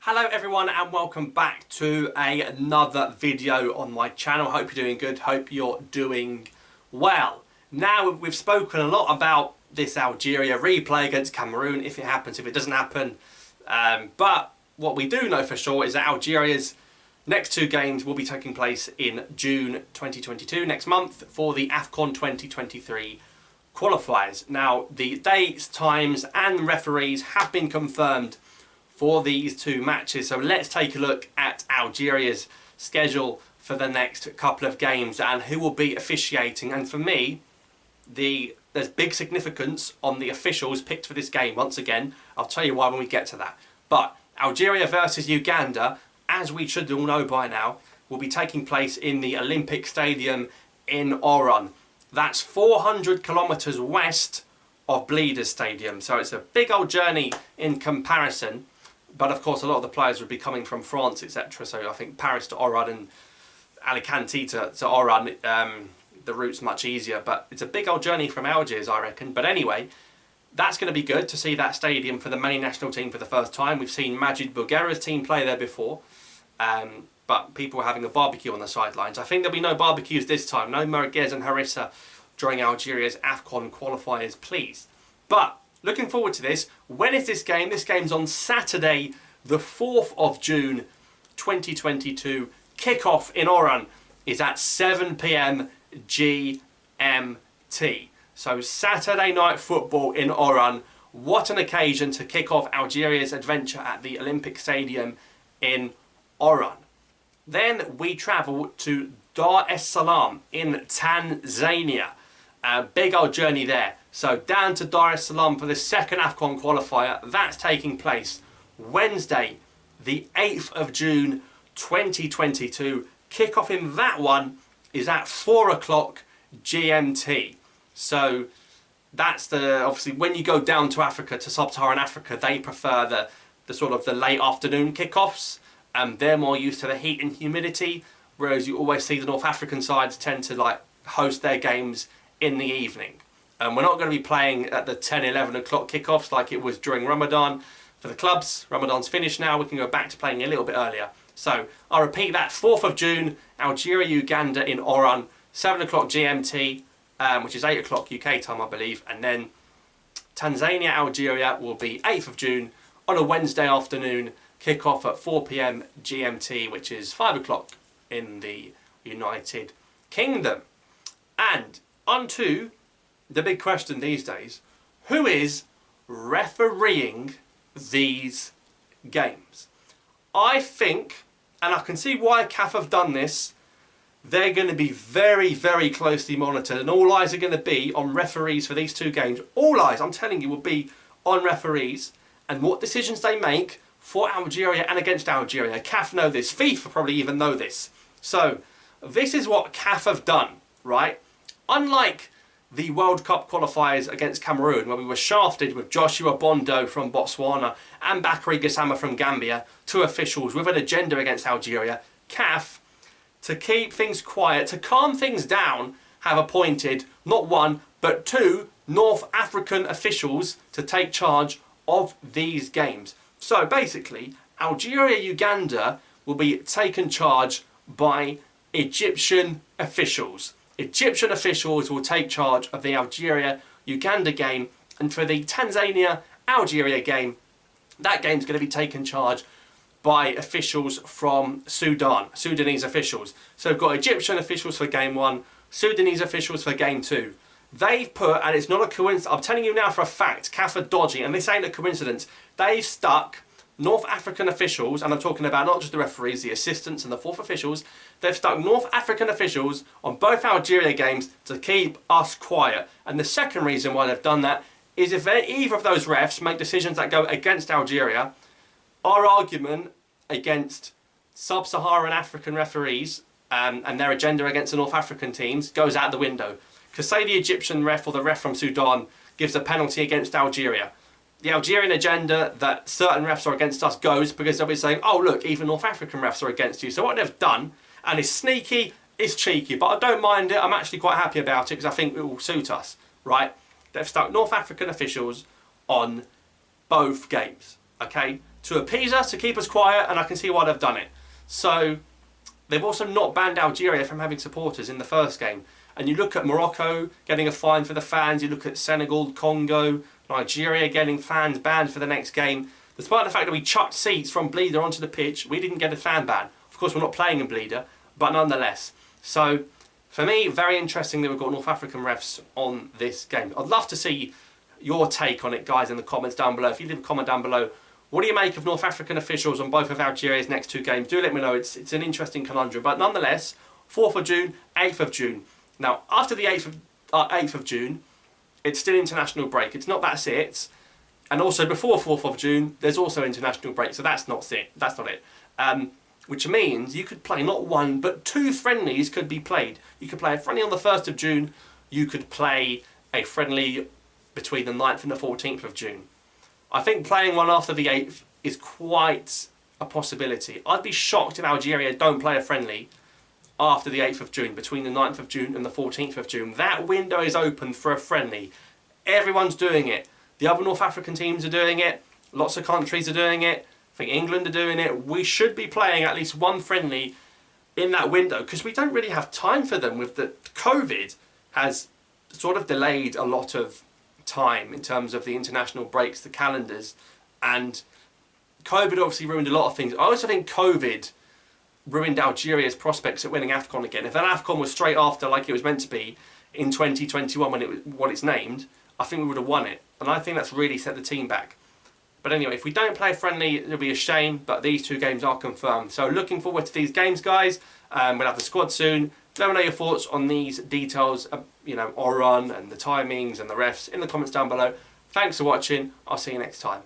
Hello everyone and welcome back to another video on my channel. Hope you're doing good, hope you're doing well. Now we've spoken a lot about this Algeria replay against Cameroon, if it happens, if it doesn't happen. But what we do know for sure is that Algeria's next two games will be taking place in June 2022, next month, for the AFCON 2023 qualifiers. Now the dates, times and referees have been confirmed for these two matches. So let's take a look at Algeria's schedule for the next couple of games and who will be officiating. And for me, there's big significance on the officials picked for this game. Once again, I'll tell you why when we get to that. But Algeria versus Uganda, as we should all know by now, will be taking place in the Olympic Stadium in Oran. That's 400 kilometers west of Bleeders Stadium. So it's a big old journey in comparison. But of course, a lot of the players would be coming from France, etc. So I think Paris to Oran and Alicante to Oran, the route's much easier. But it's a big old journey from Algiers, I reckon. But anyway, that's going to be good to see that stadium for the main national team for the first time. We've seen Majid Bouguera's team play there before. But people were having a barbecue on the sidelines. I think there'll be no barbecues this time. No merguez and harissa during Algeria's AFCON qualifiers, please. But looking forward to this. When is this game? This game's on Saturday, the 4th of June, 2022. Kickoff in Oran is at 7 PM GMT. So Saturday night football in Oran. What an occasion to kick off Algeria's adventure at the Olympic Stadium in Oran. Then we travel to Dar es Salaam in Tanzania. A big old journey there. So down to Dar es Salaam for the second AFCON qualifier. That's taking place Wednesday, the 8th of June, 2022. Kickoff in that one is at 4 o'clock GMT. So that's obviously when you go down to Africa, to Sub-Saharan Africa, they prefer the sort of the late afternoon kickoffs. They're more used to the heat and humidity, whereas you always see the North African sides tend to host their games in the evening. We're not going to be playing at the 10, 11 o'clock kickoffs like it was during Ramadan for the clubs. Ramadan's finished now. We can go back to playing a little bit earlier. So I'll repeat that. 4th of June, Algeria, Uganda in Oran, 7 o'clock GMT, which is 8 o'clock UK time, I believe. And then Tanzania, Algeria will be 8th of June on a Wednesday afternoon. Kickoff at 4 PM GMT, which is 5 o'clock in the United Kingdom. And on to the big question these days: who is refereeing these games? I think, and I can see why CAF have done this, they're going to be very, very closely monitored, and all eyes are going to be on referees for these two games. All eyes, I'm telling you, will be on referees and what decisions they make for Algeria and against Algeria. CAF know this. FIFA probably even know this. So this is what CAF have done, right? Unlike the World Cup qualifiers against Cameroon, where we were shafted with Joshua Bondo from Botswana and Bakary Gassama from Gambia, two officials with an agenda against Algeria, CAF, to keep things quiet, to calm things down, have appointed not one, but two North African officials to take charge of these games. So basically, Algeria-Uganda will be taken charge by Egyptian officials. Egyptian officials will take charge of the Algeria-Uganda game, and for the Tanzania-Algeria game, that game's going to be taken charge by officials from Sudan, Sudanese officials. So we've got Egyptian officials for game one, Sudanese officials for game two. They've put, and it's not a coincidence, I'm telling you now for a fact, CAF are dodgy, and this ain't a coincidence, they've stuck North African officials, and I'm talking about not just the referees, the assistants and the fourth officials, they've stuck North African officials on both Algeria games to keep us quiet. And the second reason why they've done that is if either of those refs make decisions that go against Algeria, our argument against Sub-Saharan African referees and their agenda against the North African teams goes out the window. Because say the Egyptian ref or the ref from Sudan gives a penalty against Algeria, the Algerian agenda that certain refs are against us goes because they'll be saying, oh look, even North African refs are against you. So what they've done, and it's sneaky, it's cheeky, but I don't mind it, I'm actually quite happy about it because I think it will suit us, right? They've stuck North African officials on both games, okay? to appease us, to keep us quiet, and I can see why they've done it. So they've also not banned Algeria from having supporters in the first game. And you look at Morocco getting a fine for the fans, you look at Senegal, Congo, Nigeria getting fans banned for the next game. Despite the fact that we chucked seats from Bleeder onto the pitch, we didn't get a fan ban. Of course, we're not playing in Bleeder, but nonetheless. So, for me, very interesting that we've got North African refs on this game. I'd love to see your take on it, guys, in the comments down below. If you leave a comment down below, what do you make of North African officials on both of Algeria's next 2 games? Do let me know. It's an interesting conundrum. But nonetheless, 4th of June, 8th of June. Now, after the 8th of June, it's still international break. It's not that's it. And also before 4th of June, there's also international break. So that's not it. That's not it. Which means you could play not 1, but 2 friendlies could be played. You could play a friendly on the 1st of June. You could play a friendly between the 9th and the 14th of June. I think playing one after the 8th is quite a possibility. I'd be shocked if Algeria don't play a friendly after the 8th of June, between the 9th of June and the 14th of June. That window is open for a friendly. Everyone's doing it. The other North African teams are doing it. Lots of countries are doing it. I think England are doing it. We should be playing at least 1 friendly in that window because we don't really have time for them. With the COVID has sort of delayed a lot of time in terms of the international breaks, the calendars, and COVID obviously ruined a lot of things. I also think COVID ruined Algeria's prospects at winning AFCON again. If that AFCON was straight after, like it was meant to be, in 2021 when it was what it's named, I think we would have won it. And I think that's really set the team back. But anyway, if we don't play friendly, it'll be a shame, but these 2 games are confirmed. So looking forward to these games, guys. We'll have the squad soon. Let me know your thoughts on these details, Oran and the timings and the refs in the comments down below. Thanks for watching. I'll see you next time.